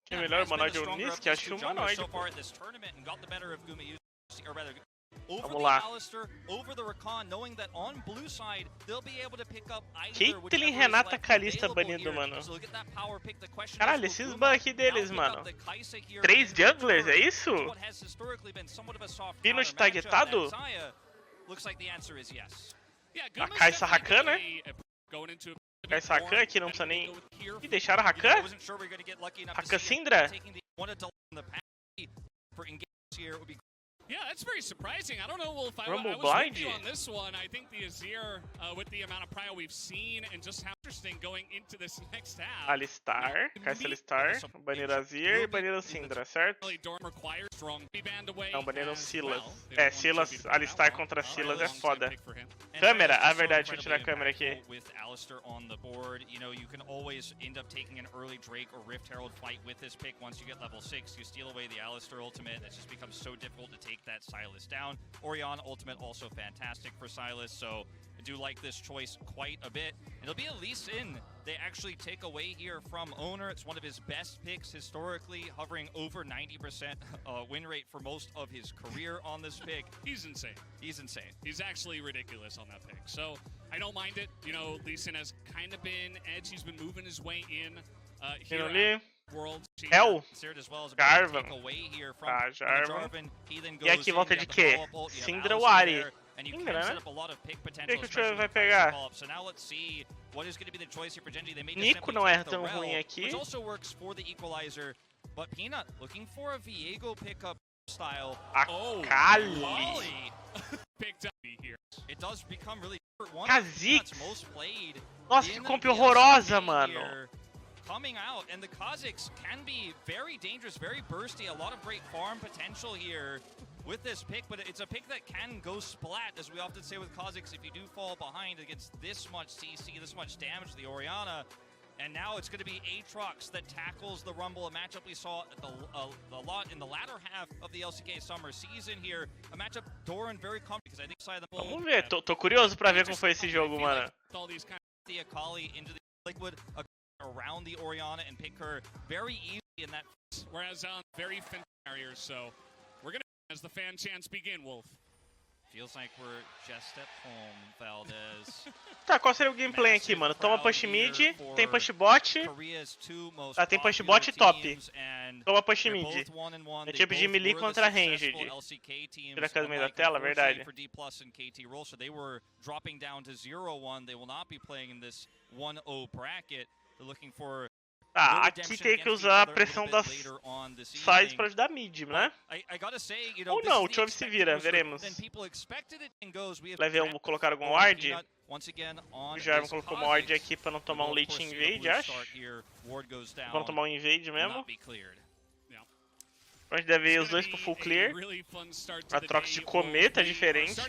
Que melhor, humanoide ou Nisk? Acho que humanoide. Vamos lá. Caitlyn, Renata, Kalista banido, mano. Caralho, esses ban aqui deles, mano. 3 junglers, é isso? Peanut targetado? A Kai'Sa Rakan, né? Kai'Sa Rakan aqui, não precisa nem... Ih, deixaram a Rakan? Rakan Syndra? Yeah, that's very surprising. I don't know if I was with you on this one. I think the Azir, with the amount of prio we've seen and just how interesting going into this next half. Alistar, Kai'Sa Alistar, baniram Azir e baniram Syndra, certo? Não, baniram Silas. É, Silas, Alistar contra Silas é foda. Câmera, a verdade, deixa eu tirar a câmera aqui. With Alistar on the board, you know, you can always end up taking an early Drake or Rift Herald fight with this pick. Once you get level 6, you steal away the Alistar ultimate, and it just becomes so difficult to take that Sylas down. Orianna ultimate also fantastic for Sylas, so I do like this choice quite a bit. It'll be a Lee Sin they actually take away here from Owner. It's one of his best picks historically, hovering over 90% win rate for most of his career on this pick. He's insane. He's insane. He's actually ridiculous on that pick. So I don't mind it. You know, Lee Sin has kind of been edge. He's been moving his way in here at World. Hell, Jarvan. Jarvan. E aqui volta de quê? Syndra ou Ahri? Syndra, né? O que o Trevor vai pegar? Nico não é tão ruim aqui. Akali. Kha'Zix. Nossa, que comp horrorosa, mano. Coming out, and the Kha'Zix can be very dangerous, very bursty, a lot of great farm potential here with this pick, but it's a pick that can go splat, as we often say with Kha'Zix, if you do fall behind against this much CC, this much damage to the Orianna. And now it's going to be Aatrox that tackles the Rumble, a matchup we saw a lot in the latter half of the LCK summer season here. A matchup Doran very comfortable, because I think side of the Vamos ver, tô curioso pra ver como foi esse jogo, mano. The Akali into the liquid around the Orianna and pick her very easy in that. Whereas very thin barriers, so we're gonna as the fan chants begin, Wolf. Feels like we're just at home, Valdez. Tá, qual seria o gameplay aqui, mano? Toma push mid, tem push bot. Tá, tem push bot top. Toma push mid. É tipo de melee contra ranged. Tira a câmera do meio da tela, verdade. Tá, aqui tem que usar a pressão das sides pra ajudar mid, né? Ou não, o Chove se vira, veremos. Level 1, vou colocar algum ward. O Jarvan colocou uma ward aqui pra não tomar um late invade, acho. Vamos tomar um invade mesmo. A gente deve ir os dois pro full clear. A troca de cometa é diferente.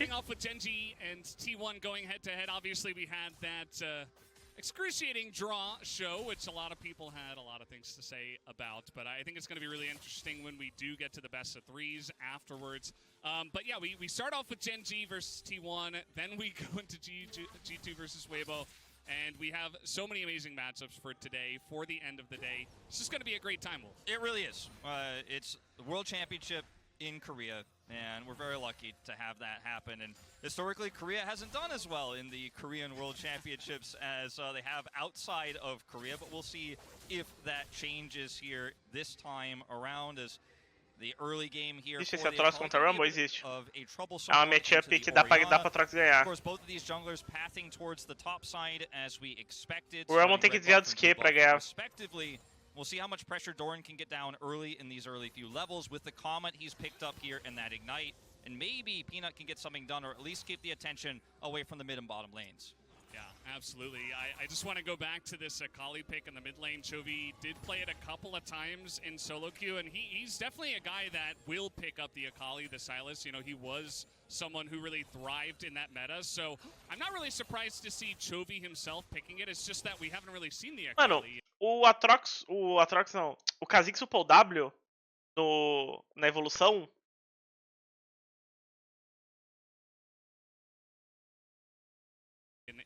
Excruciating draw show, which a lot of people had a lot of things to say about, but I think it's going to be really interesting when we do get to the best of threes afterwards. But yeah, we start off with Gen.G versus T1, then we go into G2 versus Weibo, and we have so many amazing matchups for today, for the end of the day. It's just going to be a great time, Wolf. It really is. It's the World Championship in Korea, and we're very lucky to have that happen. And historically, Korea hasn't done as well in the Korean World Championships as they have outside of Korea, but we'll see if that changes here this time around as the early game here. Existe esse Atrox contra Rumble? Existe. É uma matchup que dá pra Atrox ganhar. O Rumble tem que desviar dos Q pra ganhar. We'll see how much pressure Doran can get down early in these early few levels with the Comet he's picked up here and that Ignite. And maybe Peanut can get something done or at least keep the attention away from the mid and bottom lanes. Yeah, absolutely. I just want to go back to this Akali pick in the mid lane. Chovy did play it a couple of times in solo queue, and he's definitely a guy that will pick up the Akali, the Sylas. You know, he was someone who really thrived in that meta, so I'm not really surprised to see Chovy himself picking it. It's just that we haven't really seen the Akali. Mano, o Atrox não, o Kha'Zix upou W na evolução.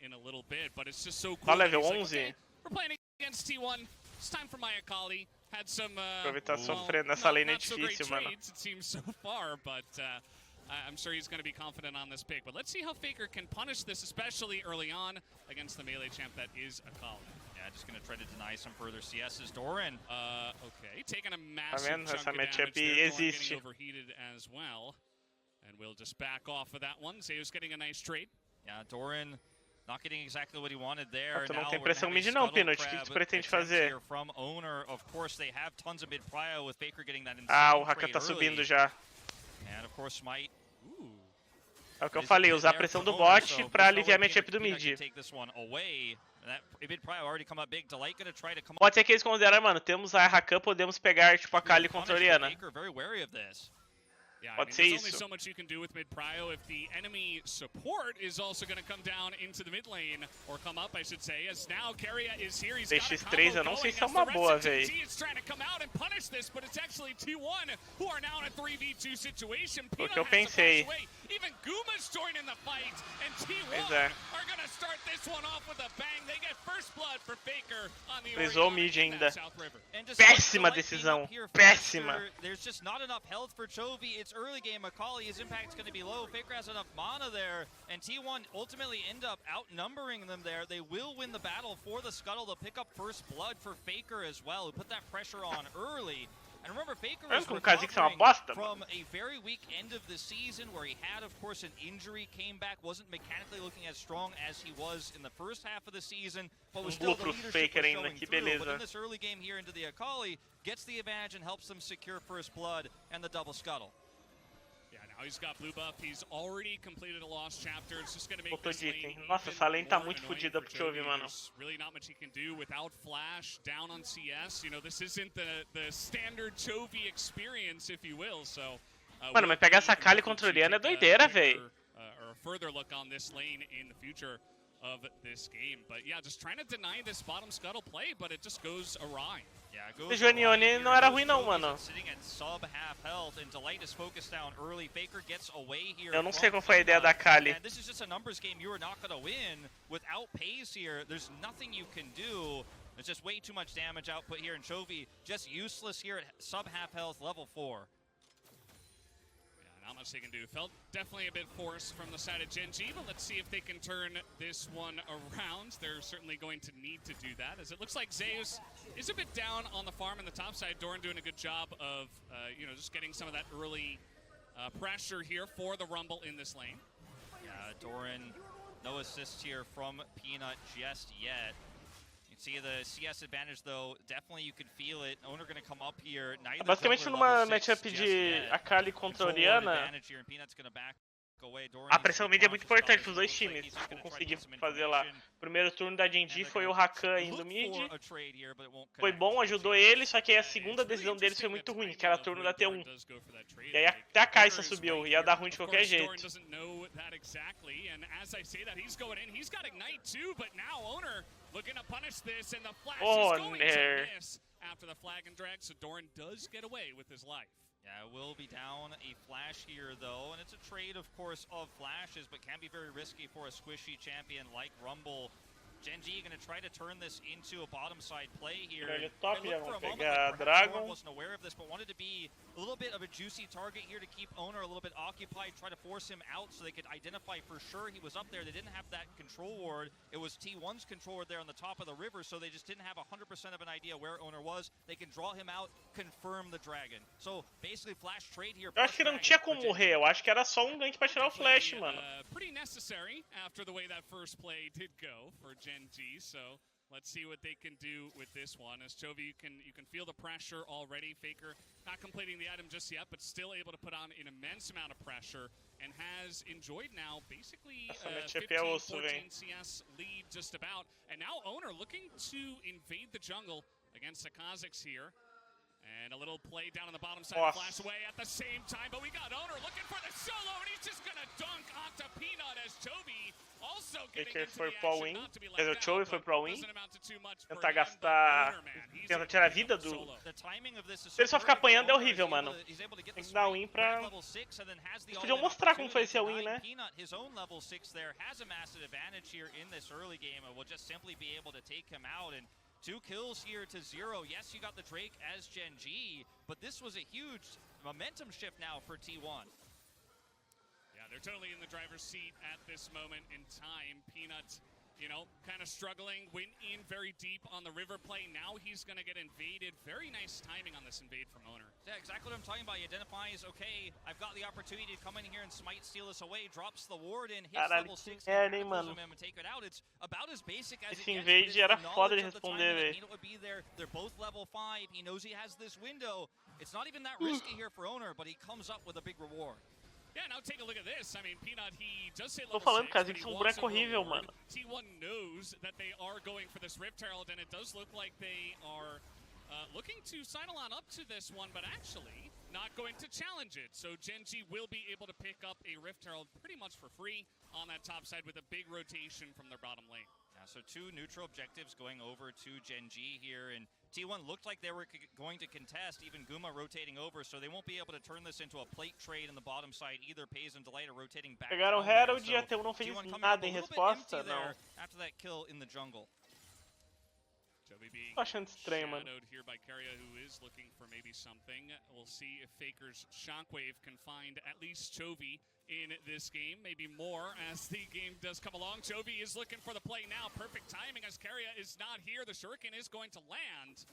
In a little bit, but it's just so cool. Tá level 11. Like, okay, we're playing against T1. It's time for my Akali. had some Ele tá sofrendo nessa lane, é difícil, mano. It seems so far, but I'm sure he's going to be confident on this pick. But let's see how Faker can punish this, especially early on against the melee champ that is Akali. Yeah, just going to try to deny some further CS's. Doran. Okay, taking a massive chunk Essa of damage matchup there. Doran existe. getting overheated as well. And we'll just back off of that one. Zeus getting a nice trade. Yeah, Doran not getting exactly what he wanted there. Tu não tem pressão mid não, Peanut. O que tu pretende fazer? From Owner, of course, they have tons of mid prio with Faker getting that Ah, o Haka tá subindo já. And of course, Smite. É o que eu falei, usar a pressão do bot pra aliviar a matchup do mid. Pode ser que eles consideram, mano, temos a Rakan, podemos pegar tipo a Kali contra a Orianna. Yeah, Pode ser there's only isso. so much you can do with mid prio if the enemy support is also going to come down into the mid lane, or come up, I should say, as now Keria is here. He's got a DX3 eu não combo sei se é going uma as the boa, rest of véi. TNT is trying to come out and punish this, but it's actually T1 who are now in a 3v2 situation. O Peanut que eu has to pensei. pass away. Even Guma's joining the fight, and T1 Pois é. are going to start this one off with a bang. They get first blood for Faker on the Frisou o Orianna mid in ainda. that South River. Péssima decisão. Péssima. There's just not enough health for Chovy. It's early game. Akali, his impact's going to be low. Faker has enough mana there, and T1 ultimately end up outnumbering them there. They will win the battle for the Scuttle. They'll pick up first blood for Faker as well, who put that pressure on early. And remember, Faker was recovering from a very weak end of the season where he had, of course, an injury, came back, wasn't mechanically looking as strong as he was in the first half of the season, but was still the leadership was showing through. But in this early game here into the Akali, gets the advantage and helps them secure first blood and the double Scuttle. Yeah, now he's got blue buff. He's already completed a lost chapter. It's just going to make this lane Nossa, essa lane tá muito fodida pro Chovy, mano. There's really not much he can do without flash down on CS. You know, this isn't the standard Chovy experience, if you will. So, mano, mas pegar essa Kali contra a Orianna é doideira, véi. Or a further look on this lane in the future of this game. But yeah, just trying to deny this bottom Scuttle play, but it just goes awry. O Joanione não era ruim não, mano. Eu não sei qual foi a ideia da Kali. This is just a numbers game. You are not going to win without Paze here. There's nothing you can do. There's just way too much damage output here, and Chovy just useless here at sub half health, level 4. Not much they can do. Felt definitely a bit forced from the side of Gen.G, but let's see if they can turn this one around. They're certainly going to need to do that, as it looks like Zeus is a bit down on the farm in the top side. Doran doing a good job of, you know, just getting some of that early pressure here for the Rumble in this lane. Yeah, Doran, no assists here from Peanut just yet. You see the CS advantage, though, definitely you can feel it. Owner going to come up here. Basicamente numa matchup de Akali contra a Orianna, a pressão mid é muito importante pros dois times. Tipo, conseguir fazer lá. O primeiro turno da Gen.G foi o Rakan indo mid. Foi bom, ajudou ele, só que aí a segunda decisão deles foi muito ruim, que era o turno da T1. E aí até a Kai'Sa subiu, ia dar ruim de qualquer jeito. Looking to punish this, and the flash Oh, is going to miss after the flag and drag, so Doran does get away with his life. Yeah, will be down a flash here, though, and it's a trade, of course, of flashes, but can be very risky for a squishy champion like Rumble. Gen.G going to try to turn this into a bottom side play here. Ele top, It looked for a moment pegar like perhaps Dragon. Doran wasn't aware of this, but wanted to be a little bit of a juicy target here to keep Owner a little bit occupied, try to force him out so they could identify for sure he was up there. They didn't have that control ward. It was T1's control ward there on the top of the river, so they just didn't have 100% of an idea where Owner was. They can draw him out, confirm the Dragon. So basically flash trade here. Eu acho que não tinha como morrer, eu acho que era só um gank pra tirar o flash, mano. Pretty necessary after the way that first play did go for Gen.G, so let's see what they can do with this one. As Chovy, you can feel the pressure already. Faker not completing the item just yet, but still able to put on an immense amount of pressure and has enjoyed now basically 15-14 CS lead just about. And now Owner looking to invade the jungle against the Kazakhs here. And a little play down on the bottom side, flash away at the same time, but we got Owner looking for the solo, and he's just gonna dunk onto Peanut as Chovy also getting into the action, not to be left out. Chovy foi pro win. Doesn't amount to too much for Tentar him, gastar, but Owner, man, he's tentar tirar a vida do... Se ele só ficar apanhando é horrível, mano. Tem que dar win pra... Eles podiam mostrar como foi esse win, né? Peanut, his own level 6 there, has a massive advantage here in this early game, and will just simply be able to take him out. And 2 kills here to 0. Yes, you got the Drake as Gen.G, but this was a huge momentum shift now for T1. Yeah, they're totally in the driver's seat at this moment in time. Peanut, you know, kind of struggling, went in very deep on the river play. Now he's going to get invaded. Very nice timing on this invade from Owner. Yeah, exactly what I'm talking about. He identifies, okay, I've got the opportunity to come in here and smite, steal this away, drops the ward in, hits level 6, merda, hein, mano. and take it out. It's about as basic as Esse it invade gets, era foda de responder, velho. Peanut would be there. They're both level 5. He knows he has this window. It's not even that risky here for Owner, but he comes up with a big reward. Yeah, now take a look at this. I mean, Peanut, he does hit Tô level falando, 6, cara, but eles he são um wants boneco a horrível, reward. mano. T1 knows that they are going for this Rift Herald, and it does look like they are looking to sidle on up to this one, but actually not going to challenge it. So Gen.G will be able to pick up a Rift Herald pretty much for free on that top side with a big rotation from their bottom lane. Yeah, so 2 neutral objectives going over to Gen.G here, and T1 looked like they were going to contest, even Guma rotating over, so they won't be able to turn this into a plate trade in the bottom side either. Pays and Delight are rotating back. Pegaram o Herald e a T1 não fez nada em resposta, não. After that kill in the jungle. Tô achando estranho, mano. Here by Keria, who is looking for maybe something. We'll see if Faker's Shockwave can find at least Chovy in this game, maybe more as the game does come along. Chovy is looking for the play now. Perfect timing as Keria is not here. The Shuriken is going to land,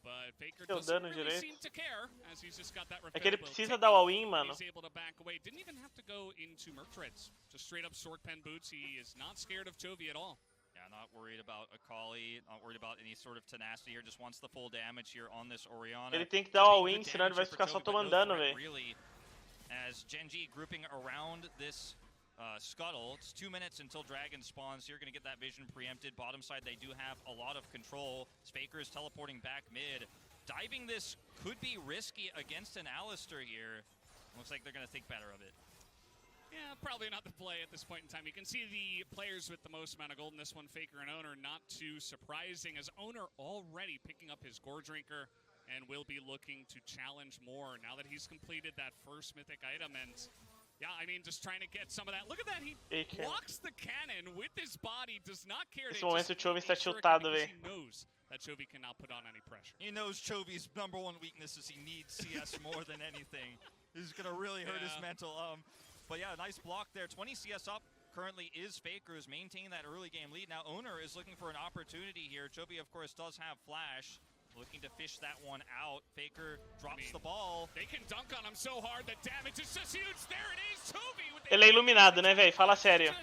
but Faker doesn't really seem to care as he's just got that É que ele precisa dar o all-in, mano. He's able to back away. Didn't even have to go into Merc Treads. Just straight up sword pen boots. He is not scared of Chovy at all. Yeah, not worried about Akali, not worried about any sort of tenacity here, just wants the full damage here on this Orianna. Ele tem que dar o all-in, senão ele vai ficar só tomando dano, velho. Really, as Gen.G grouping around this scuttle, it's 2 minutes until Dragon spawns, so you're going to get that vision preempted. Bottom side, they do have a lot of control. Faker is teleporting back mid. Diving this could be risky against an Alistar here. Looks like they're going to think better of it. Yeah, probably not the play at this point in time. You can see the players with the most amount of gold in this one, Faker and Owner, not too surprising, as Owner already picking up his Gore Drinker and will be looking to challenge more now that he's completed that first mythic item. And yeah, I mean, just trying to get some of that. Look at that, he blocks the cannon with his body, does not care. Nesse momento o Chovy está tiltado, velho. He knows that Chovy cannot put on any pressure. He knows Chovy's #1 weakness is he needs CS more than anything. This is going to really hurt his mental. But yeah, nice block there. 20 CS up currently is Faker, who's maintaining that early game lead. Now Owner is looking for an opportunity here. Chovy, of course, does have Flash. Looking to fish that one out. Faker drops the ball. They can dunk on him so hard, the damage is just huge. There it is, Chovy with the Ele é iluminado, né, velho? Fala sério.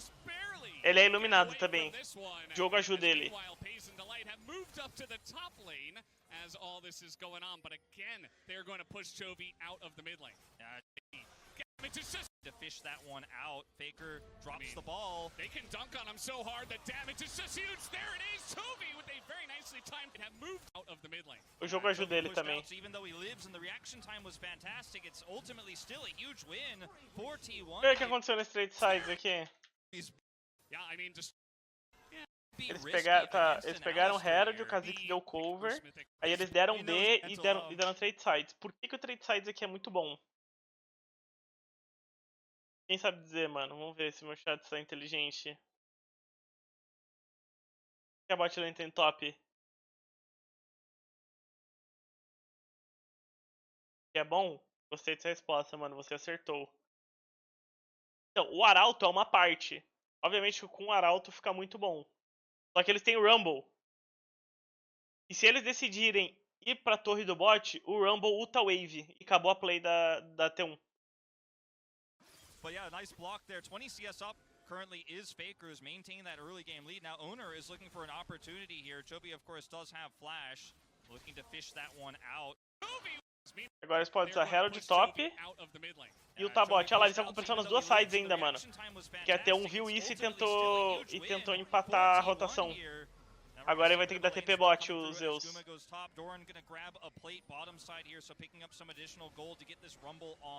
Ele é iluminado também. O jogo ajuda ele. Pays and Delight have moved up to the top lane as all this is going on, but again, they're going to push Chovy out of the mid lane. To fish that one out. Faker drops the ball. They can dunk on him so hard, the damage is just huge. There it is, Chovy with a very nicely timed and have moved out of the mid lane. O jogo ajuda ele também. So even though he lives and the reaction time was fantastic, it's ultimately still a huge win for T1. Olha o que aconteceu nesse trade sides aqui. Yeah, I mean, just Eles pegaram o Herald, o Kha'Zix deu cover, aí eles deram B e deram trade sides. Por que o trade sides aqui é muito bom? Quem sabe dizer, mano? Vamos ver se meu chat está inteligente. Que a bot lane tem top? Que é bom? Gostei dessa resposta, mano. Você acertou. Então, o Arauto é uma parte. Obviamente com o Arauto fica muito bom. Só que eles têm o Rumble. E se eles decidirem ir pra torre do bot, o Rumble ulta wave. E acabou a play da T1. But yeah, nice block there. 20 CS up currently is Faker, who's maintaining that early game lead. Now Owner is looking for an opportunity here. Chovy, of course, does have Flash. Looking to fish that one out. Agora eles podem usar Herald top e o bot. Olha lá, eles estão compensando as duas sides ainda, mano. Que a T1 viu isso e tentou empatar a rotação. Agora ele vai ter que dar TP bot, o Zeus.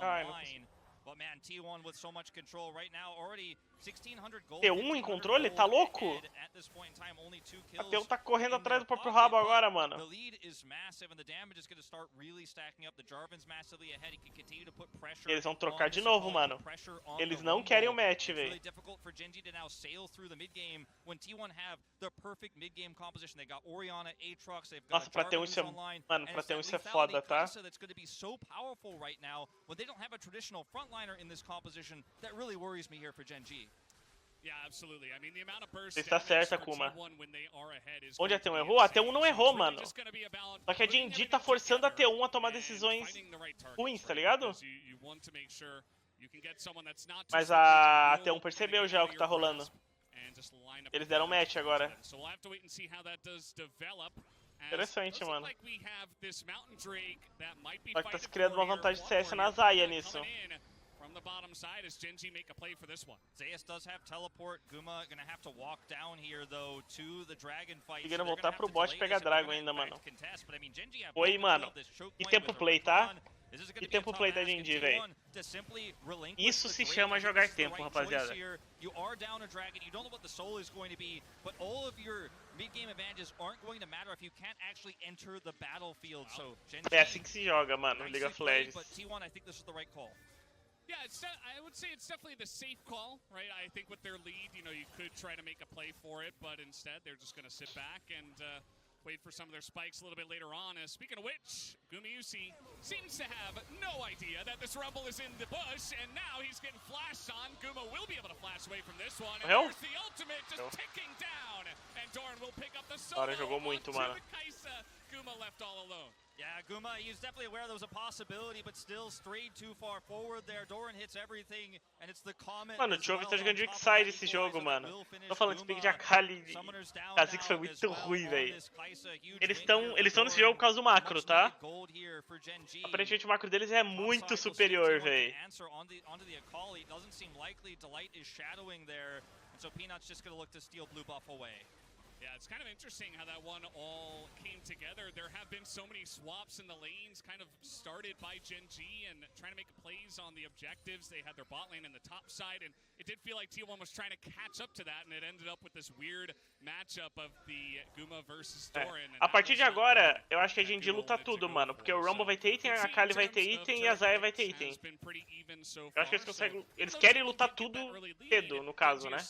Ai, não T1 em controle? Tá louco? A T1 tá correndo atrás do próprio rabo agora, mano. Eles vão trocar de novo, mano. Eles não querem o match, velho. Nossa, pra T1 isso é... Mano, pra T1 isso é foda, tá? Você está certa, Kuma. Onde a T1 errou? A T1 não errou, mano. Só que a Gen.G tá forçando a T1 a tomar decisões ruins, tá ligado? Mas a T1 percebeu já o que tá rolando. Eles deram match agora. Interessante, mano. Só que tá se criando uma vantagem de CS na Zaya nisso. From the bottom side as Gen.G make a play for this one. Zayas does have teleport. Guma gonna have to walk down here though to the dragon fight. Seguindo voltar pro bot pegar Dragon ainda, mano. Oi, mano. E tempo play, tá? E tempo play da Gen.G, velho. Isso se chama jogar tempo, rapaziada. You are down a dragon. You don't know what the soul is going to be, but all of your mid-game advantages aren't going to matter if you can't actually enter the battlefield. So Gen.G, é assim que se joga, mano, League of Legends. But T1, I think this is the right call. Yeah, I would say it's definitely the safe call, right? I think with their lead, you know, you could try to make a play for it, but instead they're just going to sit back and wait for some of their spikes a little bit later on. Speaking of which, Gumayusi seems to have no idea that this Rumble is in the bush, and now he's getting flashed on. Guma will be able to flash away from this one, and there's the ultimate just ticking down, and Doran will pick up the solo jogou muito, mano. Kaisa. Guma left all alone. Yeah, Guma, he's definitely aware there was a possibility, but still strayed too far forward there. Doran hits everything, and it's the comment. Mano, o Jovi tá jogando de Oficial esse jogo, mano. Tô falando que esse pick de Akali e Kha'Zix foi muito ruim, velho. Eles estão nesse jogo por causa do macro, tá? Aparentemente o macro deles é muito superior, velho. Yeah, it's kind of interesting how that one all came together. There have been so many swaps in the lanes, kind of started by Gen.G and trying to make plays on the objectives. They had their bot lane in the top side, and it did feel like T1 was trying to catch up to that, and it ended up with this weird matchup of the Guma versus Doran. A partir de agora, eu acho que a Gen.G luta tudo, mano, porque o Rumble vai ter item, a Akali vai ter item e a Zaya vai ter item. Eu acho que eles conseguem, eles querem lutar tudo cedo, no caso, né?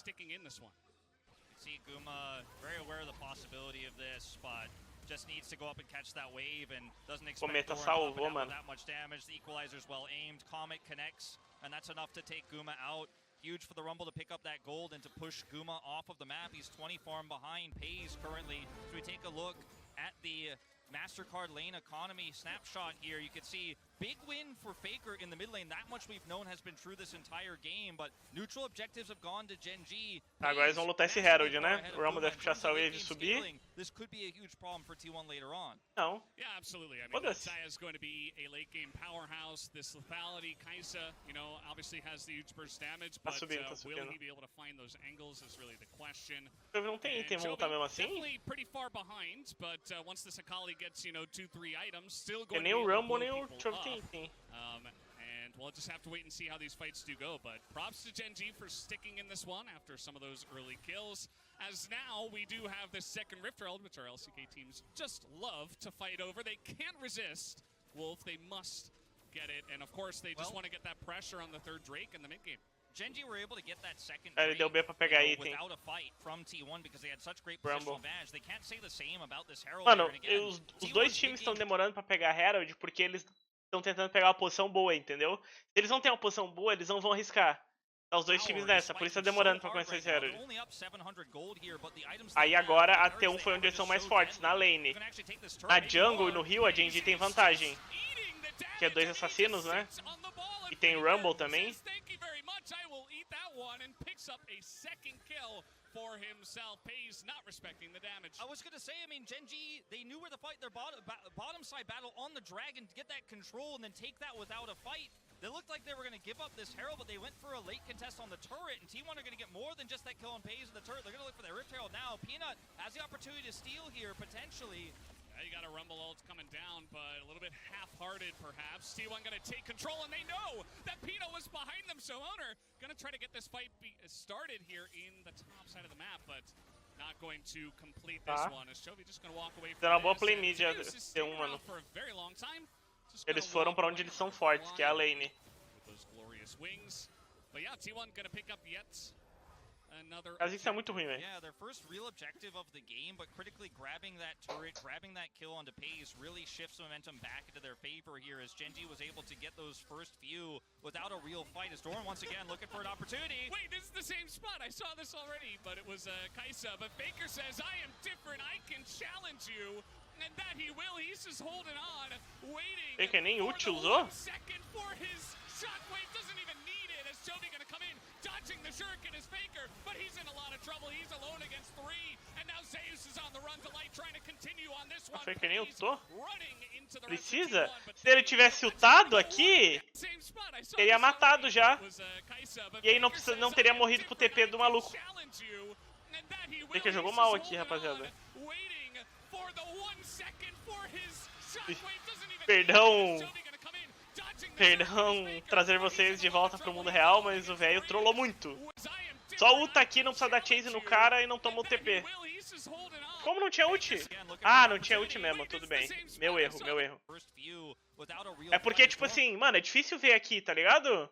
See Guma very aware of the possibility of this, but just needs to go up and catch that wave and doesn't expect Doran to have that much damage. The equalizer's well aimed. Comet connects, and that's enough to take Guma out. Huge for the Rumble to pick up that gold and to push Guma off of the map. He's 20 farm behind Pays currently. So we take a look at the MasterCard lane economy snapshot here. You can see big win for Faker in the mid lane. That much we've known has been true this entire game, but neutral objectives have gone to Gen.G. Agora eles vão lutar esse Herald, né? O Rumble deve puxar essa wave e subir. This could be a huge problem for T1 later on. Não. Yeah, absolutely. I mean, Saya is going to be a late game powerhouse. This lethality, Kaisa, you know, obviously has the huge burst damage, but will he be able to find those angles is really the question. Não tem item, vão lutar mesmo assim? Definitely pretty far behind, but once this Akali gets, you know, 2-3 items, still going to nem o Rumble, nem o Choke tem item. And we'll just have to wait and see how these fights do go. But props to Gen.G for sticking in this one after some of those early kills. As now we do have this second Rift Herald, which our LCK teams just love to fight over. They can't resist Wolf. They must get it. And of course, they just want to get that pressure on the third Drake in the mid game. Gen.G were able to get that second Drake, deu B pra pegar item without a fight from T1 because they had such great positional advantage. They can't say the same about this Herald. Mano, os dois times estão demorando pra pegar Herald porque eles estão tentando pegar uma posição boa, entendeu? Se eles não têm uma posição boa, eles não vão arriscar. Tá os dois times nessa, por isso tá demorando pra começar esse Herald. Aí agora a T1 foi onde eles são mais fortes, na lane. Na jungle e no Rio a Gen.G tem vantagem. Que é 2 assassinos, né? E tem Rumble também. For himself, Pays not respecting the damage. I was gonna say, I mean, Gen.G, they knew where to fight their bottom side battle on the dragon to get that control and then take that without a fight. They looked like they were gonna give up this Herald, but they went for a late contest on the turret, and T1 are gonna get more than just that kill on Pays in the turret. They're gonna look for their Rift Herald now. Peanut has the opportunity to steal here, potentially. You got a Rumble ult coming down, but a little bit half-hearted, perhaps. T1 going to take control, and they know that Pino was behind them, so Owner going to try to get this fight started here in the top side of the map, but not going to complete this one. As Chovy just going to walk away from Deu uma boa play this, mid, mano. for a very long time. Eles foram pra onde eles são fortes, que é a lane. Those glorious wings. But yeah, T1 going to pick up yet another. Mas isso é muito ruim, velho. Yeah, their first real objective of the game, but critically grabbing that turret, grabbing that kill onto Pace really shifts momentum back into their favor here as Gen.G was able to get those first few without a real fight. As Dorn once again looking for an opportunity. Wait, this is the same spot. I saw this already, but it was Kaisa. But Faker says, I am different. I can challenge you. And that he will. He's just holding on, waiting. Faker nem ult usou? Second for his shockwave. Doesn't even need it as Chovy gonna come in, dodging the shuriken is Faker, but he's in a lot of trouble. He's alone against 3, and now Zeus is on the run to light, trying to continue on this one. Faker nem ultou? Precisa? Se ele tivesse ultado aqui, teria matado já. E aí não teria morrido pro TP do maluco. Faker jogou mal aqui, rapaziada. Perdão trazer vocês de volta pro mundo real, mas o velho trollou muito. Só ulta aqui, não precisa dar chase no cara e não toma o TP. Como não tinha ult? Ah, não tinha ult mesmo, tudo bem. Meu erro, meu erro. É porque, tipo assim, mano, é difícil ver aqui, tá ligado?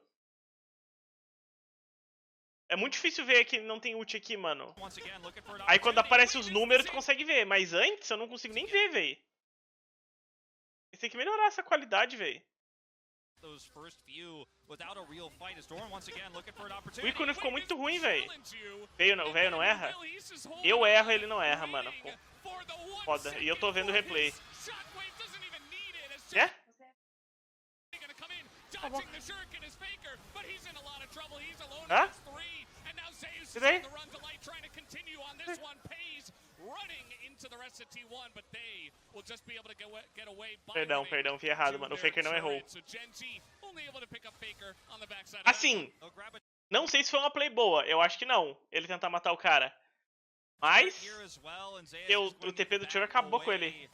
É muito difícil ver que não tem ult aqui, mano. Aí quando aparece os números, tu consegue ver. Mas antes eu não consigo nem ver, véi. Tem que melhorar essa qualidade, véi. O ícone ficou muito ruim, véi. O velho não erra? Eu erro, ele não erra, mano. Pô. Foda. E eu tô vendo o replay. É? Tá bom. Hã? E daí? Perdão, vi errado, mano. O Faker não errou. Assim, não sei se foi uma play boa. Eu acho que não. Ele tentar matar o cara. Mas o TP do tiro acabou com ele.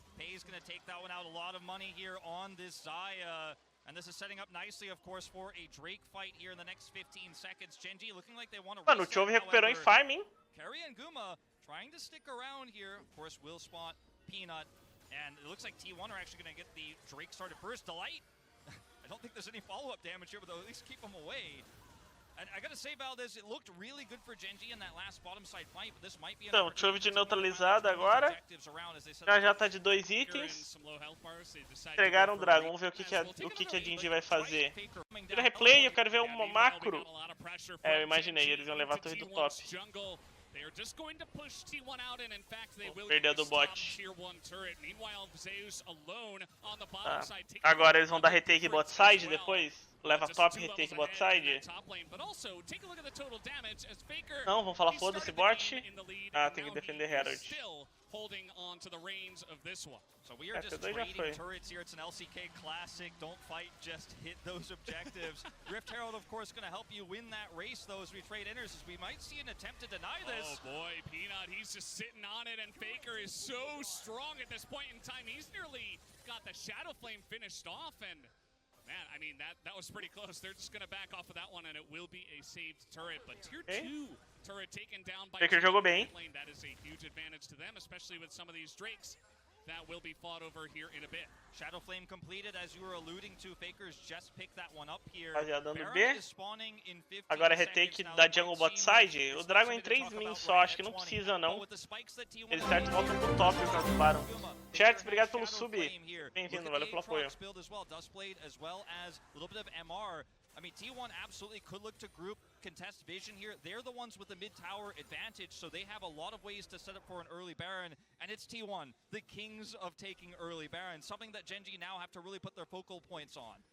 And this is setting up nicely, of course, for a Drake fight here in the next 15 seconds. Gen.G looking like they want to. Mano, o Chovy recuperou em farm, hein? Carry and Guma trying to stick around here. Of course, will spot Peanut, and it looks like T1 are actually going to get the Drake started first. Delight. I don't think there's any follow-up damage here, but they'll at least keep him away. And I gotta say, Valdez, it looked really good for Gen.G in that last bottom side fight, but this might be. Então, Chovy de neutralizado agora. Já tá de 2 itens. Entregaram o Dragon. Vamos ver o que a Gen.G vai fazer. Tira replay, eu quero ver uma macro. É, eu imaginei, eles iam levar a torre do top. Perdeu do bot. Agora eles vão dar retake bot side depois? Leva top, retake bot side? Não, vamos falar foda-se bot. Ah, tem que defender Herald. Holding on to the reins of this one. So we are just trading turrets here. It's an LCK classic. Don't fight, just hit those objectives. Rift Herald, of course, going to help you win that race, though, as we trade inners. We might see an attempt to deny this. Oh, boy, Peanut, he's just sitting on it, and Faker is so strong at this point in time. He's nearly got the Shadow Flame finished off, and man, I mean, that was pretty close. They're just going to back off of that one, and it will be a saved turret. But tier 2 turret taken down by Faker jogou bem. That is a huge advantage to them, especially with some of these Drakes that will be fought over here in a bit. Shadow Flame completed, as you were alluding to. Faker's just picked that one up here. Rapaziada, dando B. Agora retake da jungle bot side. O Dragon em 3 mins só, acho que não precisa não. Eles certo voltam pro top e acabaram. Chats, obrigado pelo sub. Bem-vindo, valeu pelo apoio. I mean, T1 absolutely could look to group contest vision here. They're the ones with the mid-tower advantage, so they have a lot of ways to set up for an early Baron. And it's T1, the kings of taking early Baron, something that Gen.G now have to really put their focal points on.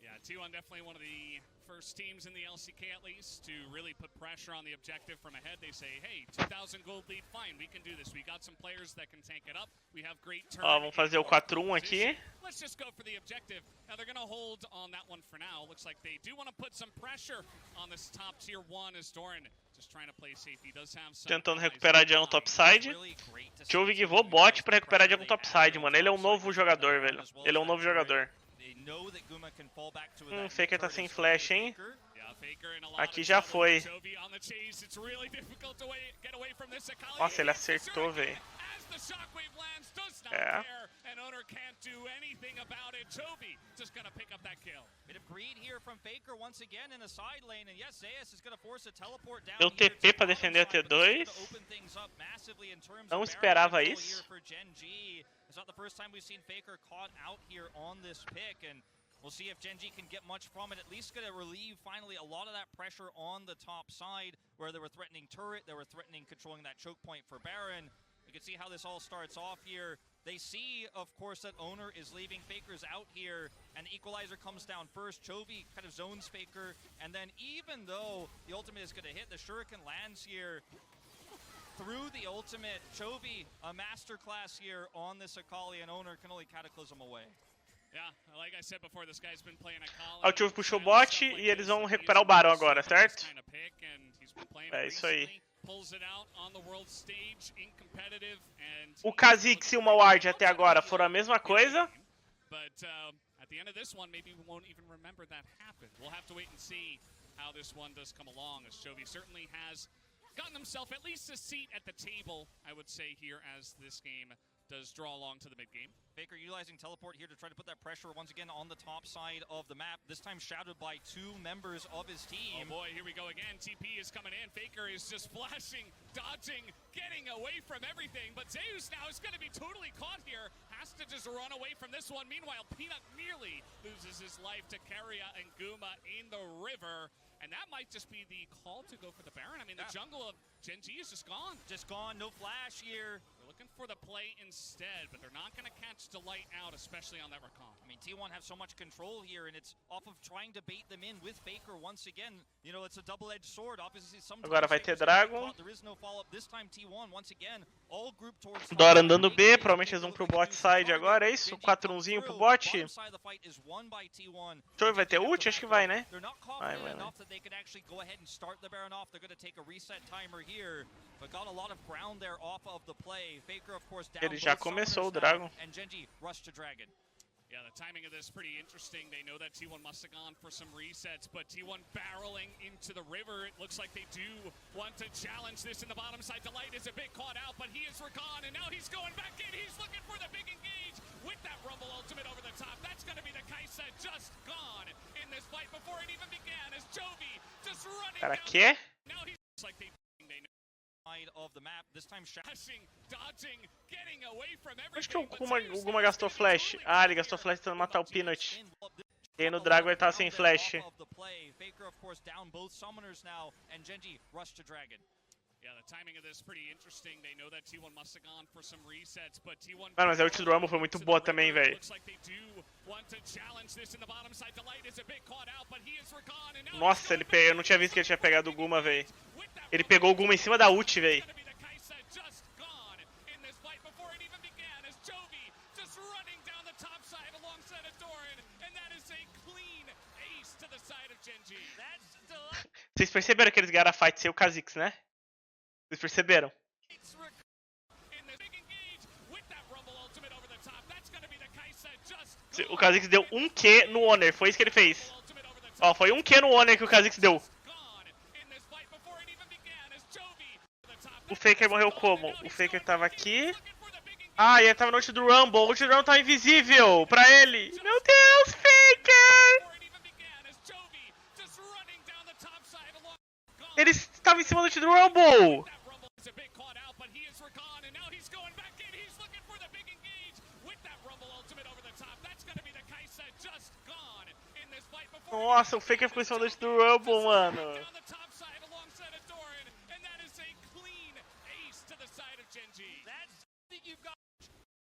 Yeah, T1 definitely one of the first teams in the LCK at least to really put pressure on the objective from ahead. They say, hey, 2,000 gold lead, fine, we can do this. We got some players that can tank it up. We have great turn. Ó, vamos fazer o 4-1 aqui. Let's just go for the objective. Now they're going to hold on that one for now. Looks like they do want to put some pressure on this top tier 1 as Doran just trying to play safe. He does have some tentando recuperar de no topside. Joe givou bot pra recuperar de no topside, mano. Ele é um novo jogador, velho. Ele é um novo jogador. Faker tá sem flash, hein? Aqui já foi. Nossa, ele acertou, velho. É. Deu TP pra defender a T2. Não esperava isso. We'll see if Gen.G can get much from it, at least going to relieve finally a lot of that pressure on the top side where they were threatening turret, they were threatening controlling that choke point for Baron. You can see how this all starts off here. They see, of course, that Owner is leaving Faker's out here, and Equalizer comes down first. Chovy kind of zones Faker, and then even though the ultimate is going to hit, the Shuriken lands here through the ultimate. Chovy, a masterclass here on this Akali, and Owner can only cataclysm away. O Chovy puxou o bot e eles vão recuperar o Barão agora, certo? É isso aí. O Kha'Zix e o Maward até agora foram a mesma coisa. Gotten himself at least a seat at the table, I would say, here as this game does draw along to the mid game. Faker utilizing teleport here to try to put that pressure once again on the top side of the map, this time shadowed by 2 members of his team. Oh boy, here we go again. TP is coming in. Faker is just flashing, dodging, getting away from everything. But Zeus now is going to be totally caught here. Has to just run away from this one. Meanwhile, Peanut nearly loses his life to Keria and Guma in the river. And that might just be the call to go for the Baron. I mean, the jungle of Gen.G is just gone. Just gone, no flash here. They're looking for the play instead, but they're not going to catch Delight out, especially on that recon. I mean, T1 have so much control here, and it's off of trying to bait them in with Faker once again. You know, it's a double-edged sword. Obviously, sometimes agora vai ter Dragon. There is no follow-up. This time, T1, once again, all group towards Dora andando B, provavelmente eles vão pro bot side agora, é isso? 4-1zinho pro bot. Chovy vai ter ult? Acho que vai, né? Vai, vai. They could actually go ahead and start the Baron off. They're going to take a reset timer here, but got a lot of ground there off of the play. Faker, of course, down. Ele já começou o Dragon. And Gen.G rush to Dragon. Yeah, the timing of this is pretty interesting. They know that T1 must have gone for some resets, but T1 barreling into the river. It looks like they do want to challenge this in the bottom side. Delight is a bit caught out, but he is recon, and now he's going back in. He's looking for the big engage with that Rumble ultimate over the top. That's going to be the Kaisa just gone in this fight before it even began as Chovy just running Para down. quê? Now he's like they know. Of the map, this time dodging, getting away from everything. Acho que o Guma gastou flash. Ah, ele gastou flash tentando matar o Peanut. E aí no Dragon ele tava sem flash. Faker, of course, down both summoners now, and Gen.G rush to Dragon. Yeah, the timing of this is pretty interesting. They know that T1 must have gone for some resets, but T1. Mano, mas a ult do Rumble foi muito boa também, velho. Nossa, ele pegou. Eu não tinha visto que ele tinha pegado o Guma, velho. Ele pegou o Guma em cima da ult, velho. Vocês perceberam que eles ganharam a fight sem o Kha'Zix, né? Vocês perceberam? O Kha'Zix deu 1Q no Honor, foi isso que ele fez. Ó, foi 1Q no Honor que o Kha'Zix deu. O Faker morreu como? O Faker tava aqui. Ah, e ele tava no ult do Rumble. O ult do Rumble tava invisível pra ele. Meu Deus, Faker! Ele estava em cima do ult do Rumble. Nossa, o Faker ficou em cima do ult do Rumble, mano.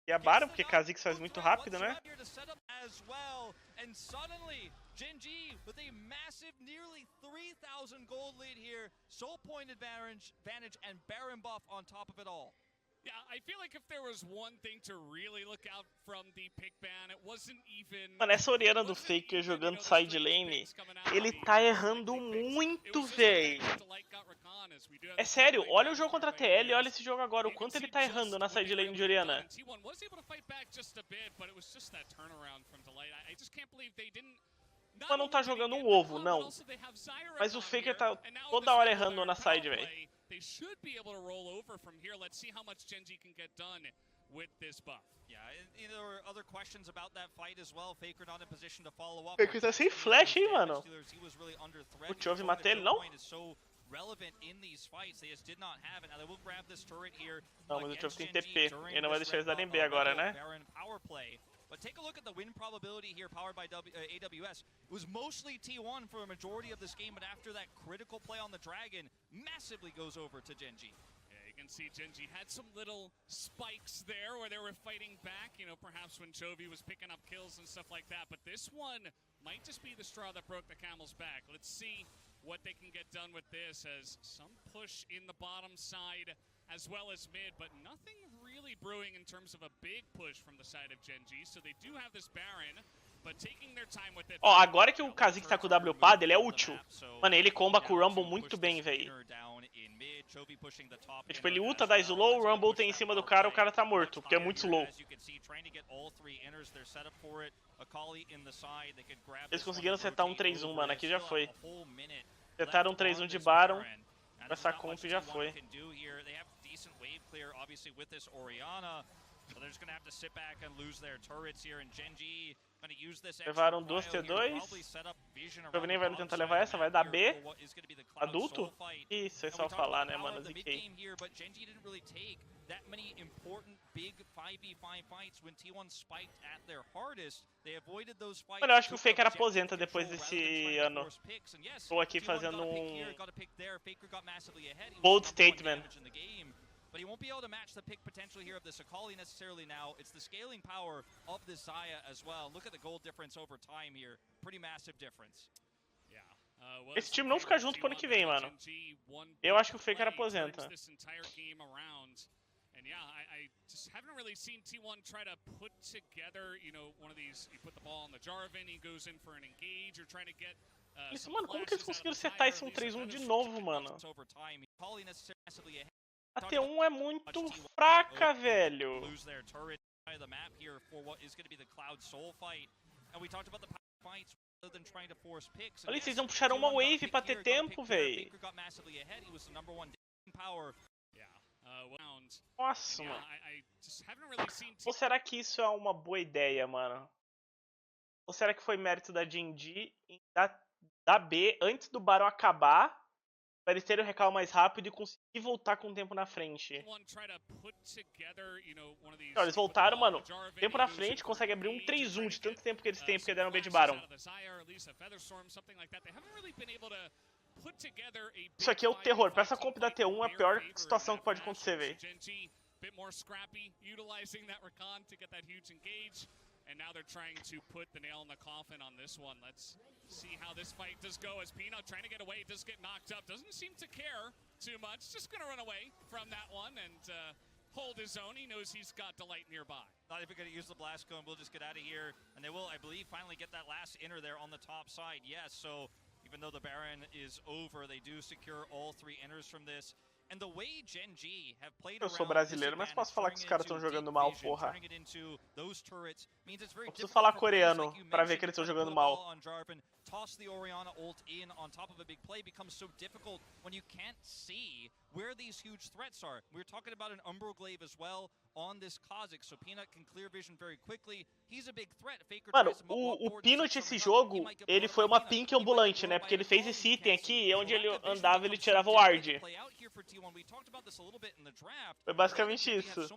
E a Baron, porque Kha'Zix faz muito rápido, né? And suddenly, Gen.G with a massive, nearly 3,000 gold lead here. Soul point advantage and Baron buff on top of it all. Yeah, I feel like if there was one thing to really look out from the pick ban, it wasn't even... Mano, essa Oriana do Faker jogando side lane, ele tá errando muito, véi. É sério, olha o jogo contra a TL e olha esse jogo agora, o quanto ele tá errando na side lane de Oriana. Ela não tá jogando um ovo, não. Mas o Faker tá toda hora errando na side, véi. They should be able to roll over from here. Let's see how much Gen.G can get done with this buff. Yeah, there were other questions about that fight as well. Faker not in position to follow up. Faker tá sem flash, hein, mano. O Chove mata ele, não? Relevant in these fights, they just did not have it. Now they will grab this turret here. Não, mas o Chove tem TP. Ele não vai deixar eles darem B agora, né? But take a look at the win probability here, powered by AWS. It was mostly T1 for a majority of this game, but after that critical play on the Dragon, massively goes over to Gen.G. Yeah, you can see Gen.G had some little spikes there where they were fighting back, you know, perhaps when Chovy was picking up kills and stuff like that. But this one might just be the straw that broke the camel's back. Let's see what they can get done with this, as some push in the bottom side as well as mid, but nothing really brewing in terms of a big push from the side of Gen.G. So they do have this Baron, but taking their time with it. Ó, agora que o Kha'Zix tá com o W pad, ele é útil. Mano, ele comba com o Rumble muito bem, véi. Tipo, ele ulta, dá slow, o Rumble tem em cima do cara, o cara tá morto, porque é muito slow. Eles conseguiram setar um 3-1, mano, aqui já foi. Setaram um 3-1 de Baron. Essa comp já foi. Levaram 2 T2. O jogo nem vai tentar levar essa, vai dar B. Adulto? Isso, é só falar, né, mano? ZK. Mano, eu acho que o Faker aposenta depois desse ano. Tô aqui fazendo um bold statement. But he won't be able to match the pick potential here of the Sakali necessarily now. It's the scaling power of the Xayah as well. Look at the gold difference over time here. Pretty massive difference. Esse time não fica junto pro ano que vem, mano. Eu acho que o Faker aposenta. And yeah, I just haven't really seen T1 try to put together, you know, one of these. You put the ball on the Jarvan, he goes in for an engage, or trying to get. Isso, mano, como que eles conseguiram setar esse 1-3-1 de novo, mano? A T1 é muito fraca, velho. Olha, vocês não puxaram uma wave pra ter tempo, velho. Nossa, mano. Ou será que isso é uma boa ideia, mano? Ou será que foi mérito da Gen.G em dar B antes do Baron acabar? Pra eles terem o recall mais rápido e conseguir voltar com o tempo na frente. Então, eles voltaram, mano. Tempo na frente, consegue abrir um 3-1 de tanto tempo que eles têm, porque deram B de Baron. Isso aqui é o terror. Pra essa comp da T1 é a pior situação que pode acontecer, velho. And now they're trying to put the nail in the coffin on this one. Let's see how this fight does go as Peanut trying to get away, does get knocked up. Doesn't seem to care too much. Just going to run away from that one and hold his own. He knows he's got Delight nearby. Not even going to use the blast cone. We'll just get out of here. And they will, I believe, finally get that last inner there on the top side. Yes, so even though the Baron is over, they do secure all 3 inners from this. And the way Gen.G have played Eu sou brasileiro, mas posso falar que os caras estão jogando mal, porra. Eu preciso falar coreano pra ver que eles estão jogando mal. Toss the Orianna ult in on top of a big play becomes so difficult when you can't see where these huge threats are. We're talking about an Umbroglaive as well on this Kha'Zix, so Peanut can clear vision very quickly. He's a big threat. Faker Mano, o Peanut esse jogo, ele foi uma pink ambulante, né? Porque ele fez esse item aqui, e onde ele andava, ele tirava o ward. Foi basicamente isso.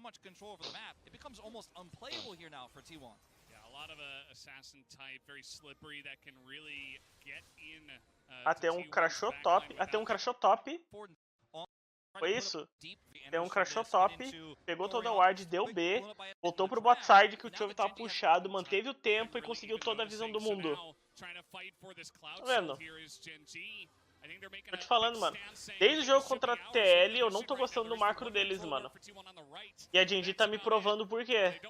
Até um crashou top. Foi isso. Tem um crashou top, pegou toda a ward, deu B, voltou pro bot side que o Chove tava puxado, manteve o tempo e conseguiu toda a visão do mundo. Tá vendo? Tô te falando, mano. Desde o jogo contra a TL, eu não tô gostando do macro deles, mano. E a Gen.G tá me provando por quê.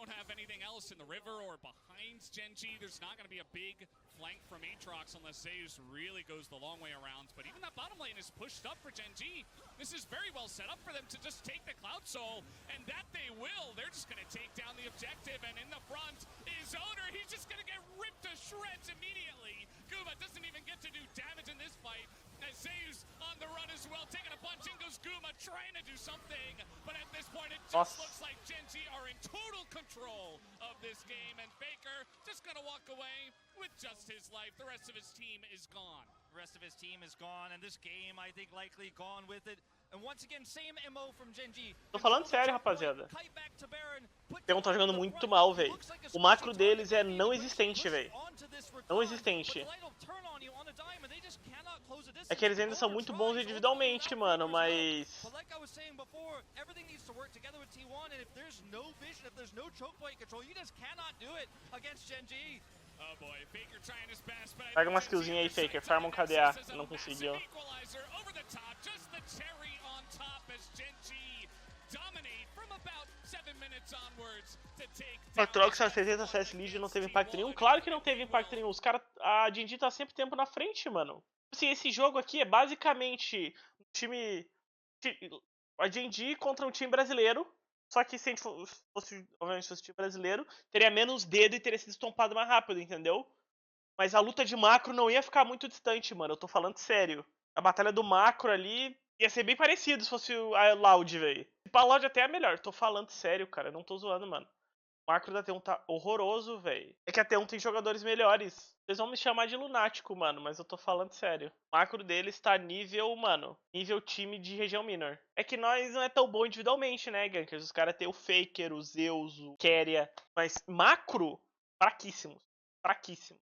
Flank from Aatrox unless Zeus really goes the long way around. But even that bottom lane is pushed up for Gen.G. This is very well set up for them to just take the Cloud Soul, and that they will. They're just going to take down the objective, and in the front is Owner. He's just going to get ripped to shreds immediately. Guma doesn't even get to do damage in this fight. As Zeus on the run as well, taking a punch, in goes Guma, trying to do something. But at this point, it just looks like Gen.G are in total control of this game, and Faker just going to walk away with just his life. The rest of his team is gone. The rest of his team is gone, and this game, I think, likely gone with it. And once again, same MO from Gen.G. Tô falando sério, rapaziada. T1 tá jogando muito mal, velho. O macro deles é não existente, velho. Não existente. É que eles ainda são muito bons individualmente, mano, mas... Pega umas killzinhas aí, Faker. Farma um KDA. Não conseguiu. A Trox a 60 CS League não teve impacto nenhum? Claro que não teve impacto nenhum. Os caras... A Gen.G tá sempre tempo na frente, mano. Assim, esse jogo aqui é basicamente um time... A Gen.G contra um time brasileiro. Só que se a gente fosse, obviamente, fosse time brasileiro, teria menos dedo e teria sido estompado mais rápido, entendeu? Mas a luta de macro não ia ficar muito distante, mano. Eu tô falando sério. A batalha do macro ali ia ser bem parecido se fosse a Loud, velho. A Loud até é melhor. Tô falando sério, cara. Eu não tô zoando, mano. O macro da T1 tá horroroso, velho. É que a T1 tem jogadores melhores. Vocês vão me chamar de lunático, mano, mas eu tô falando sério. O macro deles tá nível, mano, nível time de região minor. É que nós não é tão bom individualmente, né, Gankers? Os caras tem o Faker, o Zeus, o Keria. Mas macro, fraquíssimos. Fraquíssimos.